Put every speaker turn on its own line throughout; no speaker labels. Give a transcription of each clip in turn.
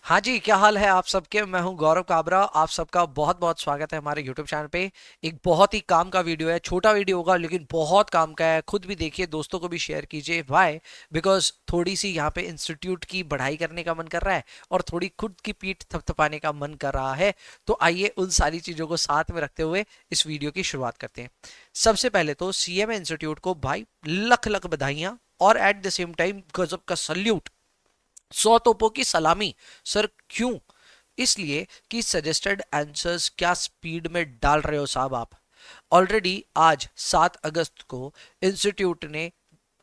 हाँ जी, क्या हाल है आप सबके। मैं हूं गौरव काबरा। आप सबका बहुत बहुत स्वागत है हमारे YouTube चैनल पे। एक बहुत ही काम का वीडियो है, छोटा वीडियो होगा लेकिन बहुत काम का है। खुद भी देखिए, दोस्तों को भी शेयर कीजिए। वाई? बिकॉज थोड़ी सी यहाँ पे इंस्टीट्यूट की पढ़ाई करने का मन कर रहा है और थोड़ी खुद की पीठ थपथपाने का मन कर रहा है। तो आइए उन सारी चीज़ों को साथ में रखते हुए इस वीडियो की शुरुआत करते हैं। सबसे पहले तो CMA इंस्टीट्यूट को भाई लख लख बधाइयाँ, और एट द सेम टाइम गजब का सल्यूट, 100 तोपों की सलामी। सर क्यों? इसलिए कि सजेस्टेड आंसर्स क्या स्पीड में डाल रहे हो साहब आप। ऑलरेडी आज 7 अगस्त को इंस्टीट्यूट ने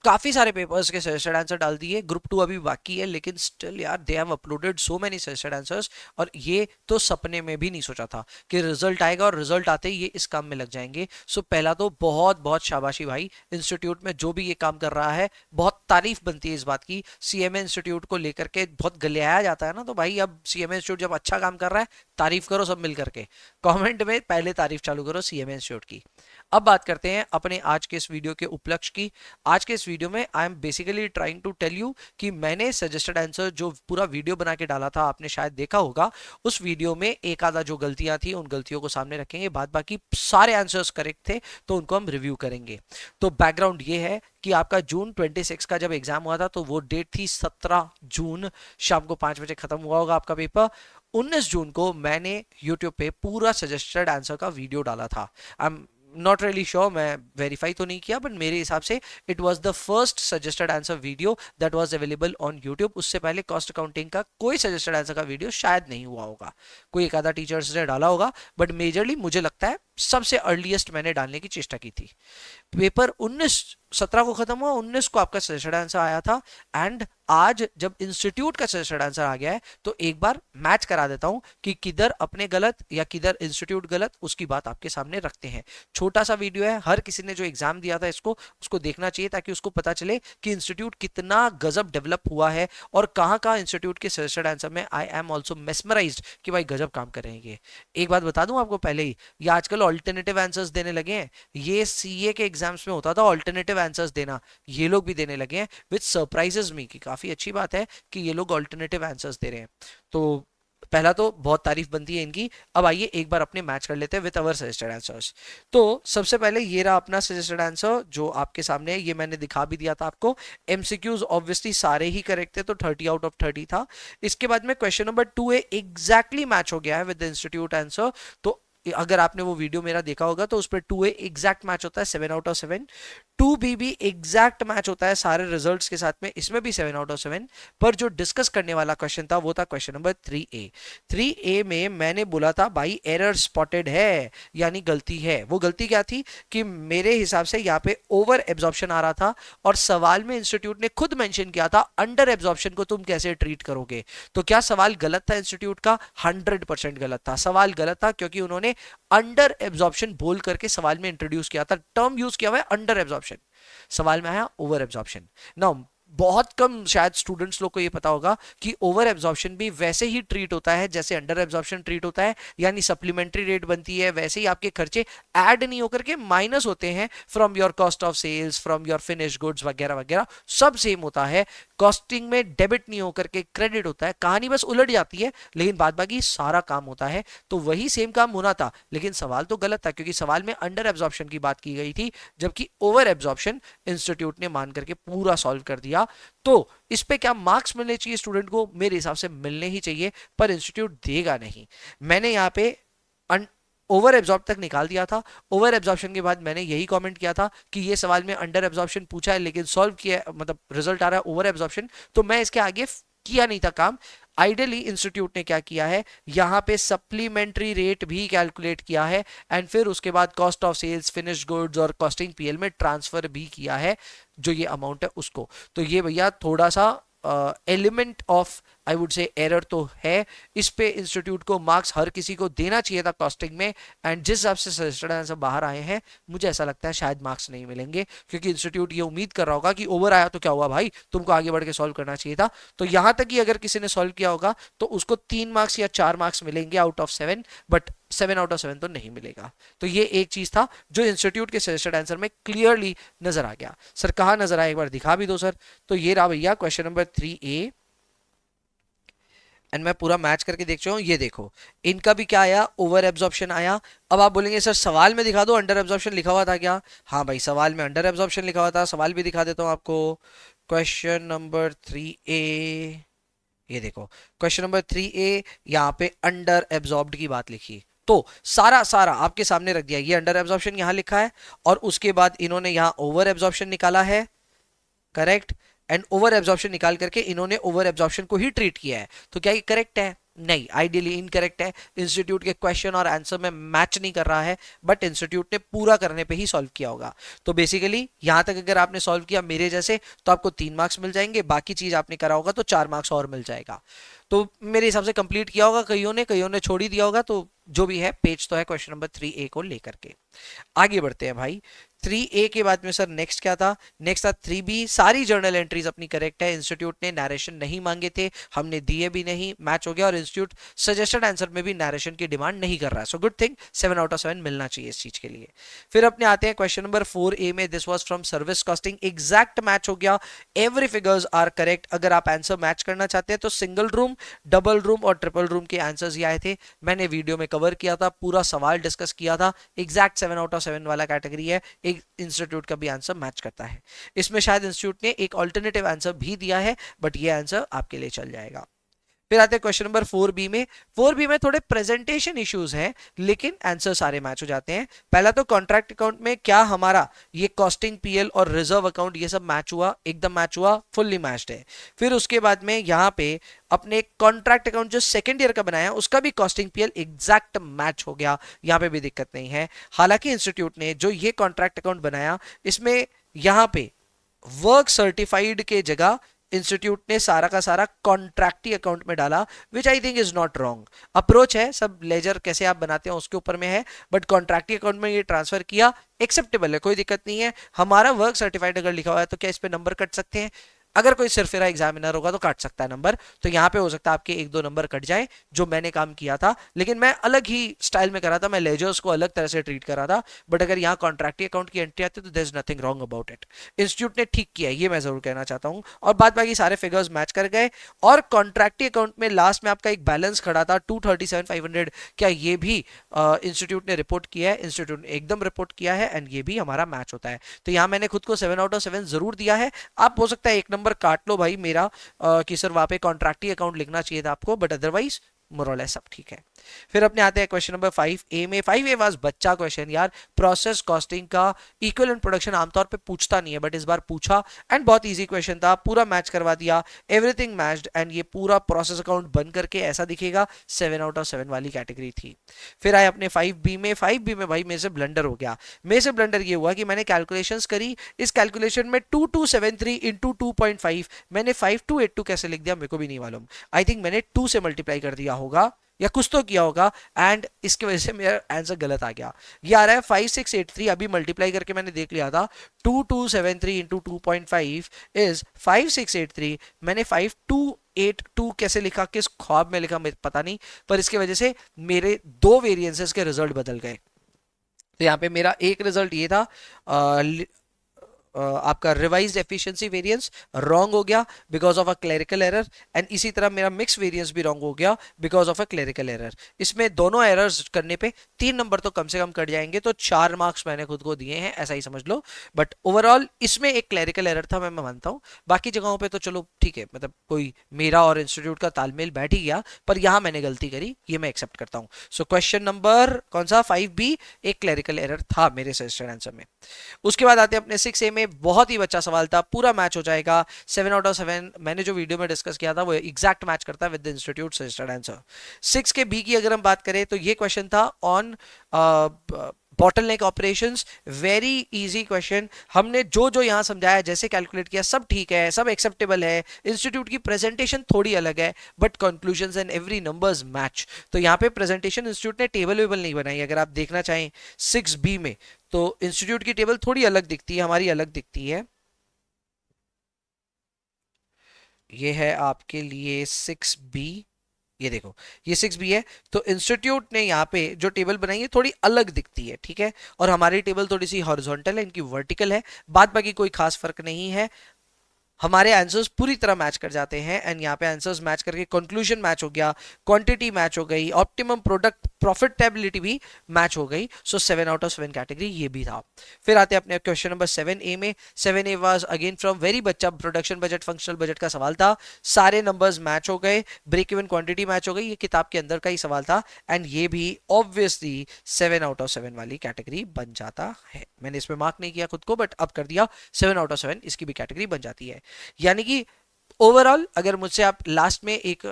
काफी सारे पेपर्स के सजेस्टेड आंसर डाल दिए। ग्रुप 2 अभी बाकी है, लेकिन स्टिल यार they have uploaded so many suggested answers. और ये तो सपने में भी नहीं सोचा था कि रिजल्ट आएगा और रिजल्ट आते ही ये इस काम में लग जाएंगे। सो पहला तो बहुत बहुत शाबाशी भाई इंस्टीट्यूट में जो भी ये काम कर रहा है। बहुत तारीफ बनती है इस बात की। CMA इंस्टीट्यूट को लेकर के बहुत गलियाया जाता है ना, तो भाई अब CMA इंस्टीट्यूट जब अच्छा काम कर रहा है, तारीफ करो सब मिल करके। कमेंट में पहले तारीफ चालू करो CMA इंस्टीट्यूट की। अब बात करते हैं अपने आज के इस वीडियो के उपलक्ष्य की। आज के इस वीडियो में I am basically trying to tell you कि मैंने सजेस्टेड आंसर जो पूरा वीडियो बना के डाला था, आपने शायद देखा होगा। उस वीडियो में एक आधा जो गलतियां थी उन गलतियों को सामने रखेंगे, बाद बाकी सारे आंसर्स करेक्ट थे तो उनको हम रिव्यू करेंगे। तो बैकग्राउंड ये है कि आपका जून 26 का जब एग्जाम हुआ था तो वो डेट थी 17 जून, शाम को 5 बजे खत्म हुआ होगा आपका पेपर। 19 जून को मैंने यूट्यूब पे पूरा सजेस्टेड आंसर का वीडियो डाला था। I am not really sure, मैं वेरीफाई तो नहीं किया, बट मेरे हिसाब से it was the first suggested answer video that was available on YouTube. उससे पहले कॉस्ट अकाउंटिंग का कोई सजेस्टेड आंसर का वीडियो शायद नहीं हुआ होगा। कोई एक आधा टीचर्स ने डाला होगा, बट मेजरली मुझे लगता है सबसे अर्लीस्ट मैंने डालने की चेष्टा की थी। पेपर 19 17 को खत्म हुआ, 19 को आपका सजेस्टेड आंसर आया था। एंड आज जब इंस्टीट्यूट का सजेस्टेड आंसर आ गया है तो एक बार मैच करा देता हूं कि किधर अपने गलत या किधर इंस्टीट्यूट गलत, उसकी बात आपके सामने रखते हैं। छोटा सा वीडियो है, हर किसी ने जो एग्जाम दिया था इसको उसको देखना चाहिए, ताकि उसको पता चले कि इंस्टीट्यूट कितना गजब डेवलप हुआ है और कहाँ कहाँ इंस्टीट्यूट के सजेस्टेड आंसर में आई एम ऑल्सो मेस्मराइज्ड कि भाई गजब काम कर रहे हैं ये। एक बात बता दूं आपको पहले ही, ये आजकल ऑल्टरनेटिव आंसर्स देने लगे हैं। ये CA के एग्जाम्स में होता था ऑल्टरनेटिव आंसर्स देना, ये लोग भी देने लगे हैं, विच सरप्राइजेस मी कि काफी अच्छी बात है कि ये लोग ऑल्टरनेटिव आंसर्स दे रहे हैं। तो पहला तो बहुत तारीफ बनती है इनकी। अब आइए एक बार अपने मैच कर लेते हैं विद अवर सजेस्टेड आंसर्स। तो सबसे पहले ये रहा अपना सजेस्टेड आंसर जो आपके सामने है, ये मैंने दिखा भी दिया था आपको। MCQs ऑब्वियसली सारे ही करेक्ट थे, तो 30 आउट ऑफ 30 था। इसके बाद में question number 2A exactly match हो गया है विद इंस्टीट्यूट आंसर। तो अगर आपने वो वीडियो मेरा देखा होगा तो उस पर 2A एग्जैक्ट मैच होता है, 7 आउट ऑफ 7। 2B भी एग्जैक्ट मैच होता है सारे रिजल्ट्स के साथ में, इसमें भी 7 आउट ऑफ 7। पर जो डिस्कस करने वाला क्वेश्चन था वो था क्वेश्चन नंबर 3A। 3A में मैंने बोला था भाई एरर स्पॉटेड है, यानी गलती है। वो गलती क्या थी कि मेरे हिसाब से यहाँ पे ओवर एब्जॉर्प्शन आ रहा था, और सवाल में इंस्टीट्यूट ने खुद मेंशन किया था अंडर एब्जॉर्प्शन को तुम कैसे ट्रीट करोगे। तो क्या सवाल गलत था इंस्टीट्यूट का? 100% गलत था। सवाल गलत था क्योंकि उन्होंने अंडर एब्जॉर्प्शन बोल करके सवाल में इंट्रोड्यूस किया था, टर्म यूज किया हुआ है अंडर एब्जॉर्प्शन। सवाल में आया ओवर एब्जॉर्प्शन। नाउ बहुत कम शायद स्टूडेंट्स लोग को ये पता होगा कि ओवर एब्जॉर्प्शन भी वैसे ही ट्रीट होता है जैसे अंडर एब्जॉर्प्शन ट्रीट होता है, यानी सप्लीमेंट्री रेट बनती है, वैसे ही आपके खर्चे ऐड नहीं होकर के माइनस होते हैं from your cost of sales, from your finish goods वगैरह वगैरह, सब सेम होता है। कॉस्टिंग में डेबिट नहीं होकर के क्रेडिट होता है, कहानी बस उलट जाती है, लेकिन बाद बाकी सारा काम होता है। तो वही सेम काम होना था, लेकिन सवाल तो गलत था क्योंकि सवाल में अंडर एब्जॉर्प्शन की बात की गई थी, जबकि ओवर एब्जॉर्प्शन इंस्टीट्यूट ने मान करके पूरा सॉल्व कर दिया। तो इस पे क्या मार्क्स मिलने चाहिए स्टूडेंट को? मेरे हिसाब से मिलने ही चाहिए, पर इंस्टीट्यूट देगा नहीं। मैंने यहाँ पे ओवर एब्जॉर्ब तक निकाल दिया था। ओवर एब्जॉर्प्शन के बाद मैंने यही कमेंट किया था कि ये सवाल में अंडर एब्जॉर्प्शन पूछा है लेकिन सॉल्व किया, मतलब रिजल्ट आ रहा है ओवर एब्जॉर्प्शन, तो मैं इसके आगे किया नहीं था काम। आइडियली इंस्टीट्यूट ने क्या किया है, यहाँ पे सप्लीमेंट्री रेट भी कैलकुलेट किया है, एंड फिर उसके बाद cost of sales, finish goods और कॉस्टिंग PL में ट्रांसफर भी किया है जो ये अमाउंट है उसको। तो ये भैया थोड़ा सा element of I would say error तो है। इस पे इंस्टीट्यूट को मार्क्स हर किसी को देना चाहिए था कॉस्टिंग में, एंड जिस हिसाब से सजेस्टेड आंसर बाहर आए हैं मुझे ऐसा लगता है शायद मार्क्स नहीं मिलेंगे, क्योंकि इंस्टीट्यूट ये उम्मीद कर रहा होगा कि ओवर आया तो क्या हुआ भाई, तुमको आगे बढ़ के सॉल्व करना चाहिए था। तो यहां तक कि अगर किसी ने सॉल्व किया होगा तो उसको 3 मार्क्स या 4 मार्क्स मिलेंगे out of 7, but 7 out of 7 तो नहीं मिलेगा। तो ये एक चीज था जो इंस्टीट्यूट के सजेस्टेड आंसर में क्लियरली नजर आ गया। सर कहाँ नजर आया, एक बार दिखा भी दो सर। तो ये रहा भैया क्वेश्चन नंबर 3A। एंड मैं पूरा मैच करके देख चुका हूँ। ये देखो इनका भी क्या आया, ओवर एब्जॉर्प्शन आया। अब आप बोलेंगे सर सवाल में दिखा दो अंडर एब्जॉर्प्शन लिखा हुआ था क्या? हाँ भाई सवाल में अंडर एब्जॉर्प्शन लिखा हुआ था, सवाल भी दिखा देता हूँ आपको। क्वेश्चन नंबर 3A, ये देखो क्वेश्चन नंबर 3A, यहाँ पे अंडर एब्जॉर्ब्ड की बात लिखी, तो सारा सारा आपके सामने रख दिया। ये अंडर एब्जॉर्प्शन यहाँ लिखा है और उसके बाद इन्होंने यहाँ ओवर एब्जॉर्प्शन निकाला है, करेक्ट। एंड ओवर एब्जॉर्प्शन निकाल करके इन्होंने ओवर एब्जॉर्प्शन को ही ट्रीट किया है, तो क्या ये करेक्ट है? नहीं, आइडियली इनकरेक्ट है। इंस्टीट्यूट के क्वेश्चन और आंसर में मैच नहीं कर रहा है, बट इंस्टीट्यूट ने पूरा करने पे ही सॉल्व किया होगा। तो बेसिकली यहां तक अगर आपने सॉल्व किया मेरे जैसे, तो आपको 3 मार्क्स मिल जाएंगे, बाकी चीज आपने करा होगा तो 4 मार्क्स और मिल जाएगा। तो मेरे हिसाब से कंप्लीट किया होगा कईयों ने छोड़ ही दिया होगा। तो जो भी है पेज तो है क्वेश्चन नंबर 3A को लेकर के। आगे बढ़ते हैं भाई। 3A के बाद में सर नेक्स्ट क्या था? नेक्स्ट था 3B। सारी जर्नल एंट्रीज अपनी करेक्ट है, इंस्टीट्यूट ने नरेशन नहीं मांगे थे, हमने दिए भी नहीं, मैच हो गया। और इंस्टीट्यूट सजेस्टेड आंसर में भी नरेशन की डिमांड नहीं कर रहा है, सो गुड थिंग, 7/7 मिलना चाहिए इस चीज के लिए। फिर अपने आते हैं क्वेश्चन नंबर 4A में, this was from service costing, exact match हो गया, एवरी फिगर्स आर करेक्ट। अगर आप आंसर मैच करना चाहते हैं तो सिंगल रूम, डबल रूम और ट्रिपल रूम के आंसर्स ये आए थे, मैंने वीडियो में कवर किया था, पूरा सवाल डिस्कस किया था। एग्जैक्ट 7/7 वाला कैटेगरी है, एक इंस्टीट्यूट का भी आंसर मैच करता है। इसमें शायद इंस्टीट्यूट ने एक ऑल्टरनेटिव आंसर भी दिया है, बट ये आंसर आपके लिए चल जाएगा। फिर आते हैं क्वेश्चन नंबर 4B में। 4B में थोड़े प्रेजेंटेशन इश्यूज हैं, लेकिन आंसर सारे मैच हो जाते हैं। पहला तो कॉन्ट्रैक्ट अकाउंट में क्या हमारा ये कॉस्टिंग, पीएल और रिजर्व अकाउंट ये सब मैच हुआ, एकदम मैच हुआ, फुल्ली मैच्ड है। फिर उसके बाद में यहाँ पे अपने कॉन्ट्रैक्ट अकाउंट जो सेकंड ईयर का बनाया उसका भी कॉस्टिंग, पीएल एग्जैक्ट मैच हो गया, यहाँ पे भी दिक्कत नहीं है। हालांकि इंस्टीट्यूट ने जो ये कॉन्ट्रैक्ट अकाउंट बनाया इसमें यहाँ पे वर्क सर्टिफाइड के जगह इंस्टीट्यूट ने सारा का सारा कॉन्ट्रैक्टी अकाउंट में डाला, which I think is not wrong. Approach है, सब लेजर कैसे आप बनाते हैं उसके ऊपर में है, बट कॉन्ट्रैक्टी अकाउंट में ये ट्रांसफर किया, एक्सेप्टेबल है, कोई दिक्कत नहीं है। हमारा वर्क सर्टिफाइड अगर लिखा हुआ है तो क्या इस पे नंबर कट सकते हैं? अगर कोई सिर्फेरा एग्जामिनर होगा तो काट सकता है नंबर, तो यहाँ पे हो सकता है आपके 1-2 नंबर कट जाए जो मैंने काम किया था, लेकिन मैं अलग ही स्टाइल में करा था, मैं लेजर्स को अलग तरह से ट्रीट करा था। बट अगर यहाँ कॉन्ट्रैक्टी अकाउंट की एंट्री आती है तो there is nothing wrong about it. Institute ने ठीक किया, ये मैं जरूर कहना चाहता हूँ। और बाद बाकी सारे फिगर्स मैच कर गए। और कॉन्ट्रैक्टी अकाउंट में लास्ट में आपका एक बैलेंस खड़ा था 237,500, क्या ये भी इंस्टीट्यूट ने रिपोर्ट किया है? इंस्टीट्यूट ने एकदम रिपोर्ट किया है, एंड ये भी हमारा मैच होता है। तो यहाँ मैंने खुद को 7/7 जरूर दिया है। आप हो सकता है एक नंबर काट लो भाई मेरा, कि सर वहां पे कॉन्ट्रैक्टी अकाउंट लिखना चाहिए था आपको, बट अदरवाइज मोरल सब ठीक है। फिर अपने आते हैं क्वेश्चन नंबर 5A में। 5A वाज बच्चा क्वेश्चन यार, प्रोसेस कॉस्टिंग का इक्विवेलेंट प्रोडक्शन आमतौर पे पूछता नहीं है, बट इस बार पूछा, एंड बहुत इजी क्वेश्चन था, पूरा मैच करवा दिया, एवरीथिंग मैच्ड, एंड ये पूरा प्रोसेस अकाउंट बन करके ऐसा दिखेगा, 7/7 वाली कैटेगरी थी। फिर आए अपने 5B में। 5B में भाई मेरे से ब्लंडर हो गया। मेरे से ब्लंडर ये हुआ कि मैंने कैलकुलेशंस करी, इस कैलकुलेशन में 2273 इंटू 2.5, मैंने 5282 कैसे लिख दिया मेरे को भी नहीं मालूम। आई थिंक मैंने 2 से मल्टीप्लाई कर दिया होगा या कुछ तो किया होगा, एंड इसकी वजह से मेरा आंसर गलत आ गया। ये आ रहा है 5683, अभी मल्टीप्लाई करके मैंने देख लिया था, 2273 इंटू 2.5 इज 5683। मैंने 5282 कैसे लिखा, किस ख्वाब में लिखा मुझे पता नहीं, पर इसकी वजह से मेरे 2 वेरिएंसेस के रिजल्ट बदल गए। तो यहाँ पे मेरा एक रिजल्ट ये था, आपका रिवाइज्ड एफिशिएंसी वेरिएंस रॉन्ग हो गया because of a clerical error, and इसी तरह मेरा मिक्स वेरिएंस भी रॉन्ग हो गया because of a clerical error. इसमें दोनों एरर्स करने पे 3 नंबर तो कम से कम कट जाएंगे, तो 4 मार्क्स मैंने खुद को दिए हैं, ऐसा ही समझ लो। बट ओवरऑल इसमें एक क्लरिकल एरर था, मैं मानता हूँ। बाकी जगहों पे तो चलो ठीक है, मतलब कोई मेरा और इंस्टीट्यूट का तालमेल बैठ ही गया, पर यहां मैंने गलती करी, ये मैं एक्सेप्ट करता हूँ। सो क्वेश्चन नंबर कौन सा 5B, एक क्लरिकल एरर था मेरे सजेस्टेड आंसर में। उसके बाद आते हैं अपने 6A में। बहुत ही बच्चा सवाल था, पूरा मैच हो जाएगा, 7/7। मैंने जो वीडियो में डिस्कस किया था वो एग्जैक्ट मैच करता है with the institute suggested answer. 6B की अगर हम बात करें तो ये क्वेश्चन था on bottleneck operations, very easy question. हमने जो जो यहां समझाया, जैसे कैलकुलेट किया, सब ठीक है, सब एक्सेप्टेबल है। इंस्टीट्यूट की प्रेजेंटेशन थोड़ी अलग है, but conclusions and every numbers match. तो यहाँ पे प्रेजेंटेशन इंस्टीट्यूट ने टेबल वेबल नहीं बनाई, अगर आप देखना चाहें 6B में, तो इंस्टीट्यूट की टेबल थोड़ी अलग दिखती है, हमारी अलग दिखती है। ये है आपके लिए 6B, ये देखो ये 6B है। तो इंस्टीट्यूट ने यहाँ पे जो टेबल बनाई है थोड़ी अलग दिखती है, ठीक है, और हमारी टेबल थोड़ी सी हॉरिजॉन्टल है, इनकी वर्टिकल है, बात बाकी कोई खास फर्क नहीं है। हमारे आंसर्स पूरी तरह मैच कर जाते हैं एंड यहाँ पे आंसर्स मैच करके कंक्लूजन मैच हो गया, क्वांटिटी मैच हो गई, ऑप्टिमम प्रोडक्ट प्रॉफिटेबिलिटी भी मैच हो गई। सो 7 आउट ऑफ 7 कैटेगरी ये भी था। फिर आते हैं अपने क्वेश्चन नंबर 7A में। 7A was again from very बच्चा, प्रोडक्शन बजट फंक्शनल बजट का सवाल था। सारे नंबर्स मैच हो गए, ब्रेक इवन क्वांटिटी मैच हो गई, ये किताब के अंदर का ही सवाल था एंड ये भी ऑब्वियसली 7 आउट ऑफ 7 वाली कैटेगरी बन जाता है। मैंने इसमें मार्क नहीं किया खुद को बट अब कर दिया, 7 आउट ऑफ 7 इसकी भी कैटेगरी बन जाती है। यानी कि ओवरऑल अगर मुझसे आप लास्ट में एक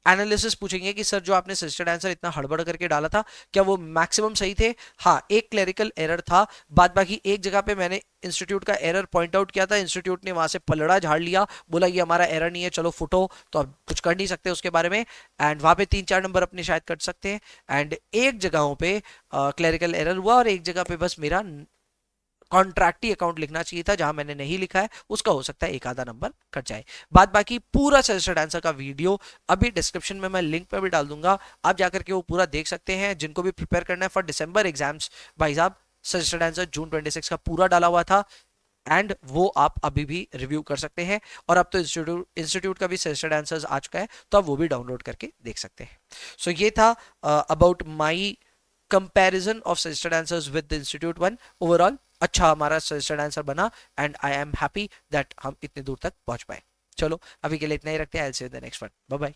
एनालिसिस पूछेंगे कि सर जो आपने सजेस्टेड आंसर इतना हड़बड़ करके डाला था क्या वो मैक्सिमम सही थे, हाँ एक क्लरिकल एरर था, बाद बाकी एक जगह पे मैंने इंस्टीट्यूट का एरर पॉइंट आउट किया था, इंस्टीट्यूट ने वहां से पलड़ा झाड़ लिया, बोला ये हमारा एरर नहीं है चलो फुटो, तो अब कुछ कर नहीं सकते उसके बारे में एंड वहां पे 3-4 नंबर अपने शायद कट सकते हैं। एंड एक जगहों पे क्लरिकल एरर हुआ और एक जगह पे बस मेरा कॉन्ट्रैक्टी अकाउंट लिखना चाहिए था जहां मैंने नहीं लिखा है, उसका हो सकता है एक आधा नंबर कट जाए। बाद बाकी पूरा सजेस्टेड आंसर का वीडियो अभी डिस्क्रिप्शन में मैं लिंक पे भी डाल दूंगा, आप जाकर के वो पूरा देख सकते हैं। जिनको भी प्रिपेयर करना है फॉर दिसंबर एग्जाम्स, भाई साहब सजेस्टेड आंसर जून 26 का पूरा डाला हुआ था एंड वो आप अभी भी रिव्यू कर सकते हैं। और अब तो इंस्टीट्यूट का भी सजेस्टेड आंसर्स आ चुका है तो आप वो भी डाउनलोड करके देख सकते हैं। सो ये था about my comparison of suggested answers with the institute one. Overall अच्छा हमारा सजेस्टेड आंसर बना and I am happy that हम इतने दूर तक पहुंच पाए। चलो अभी के लिए इतना ही रखते हैं, I will see you in the next one, bye bye.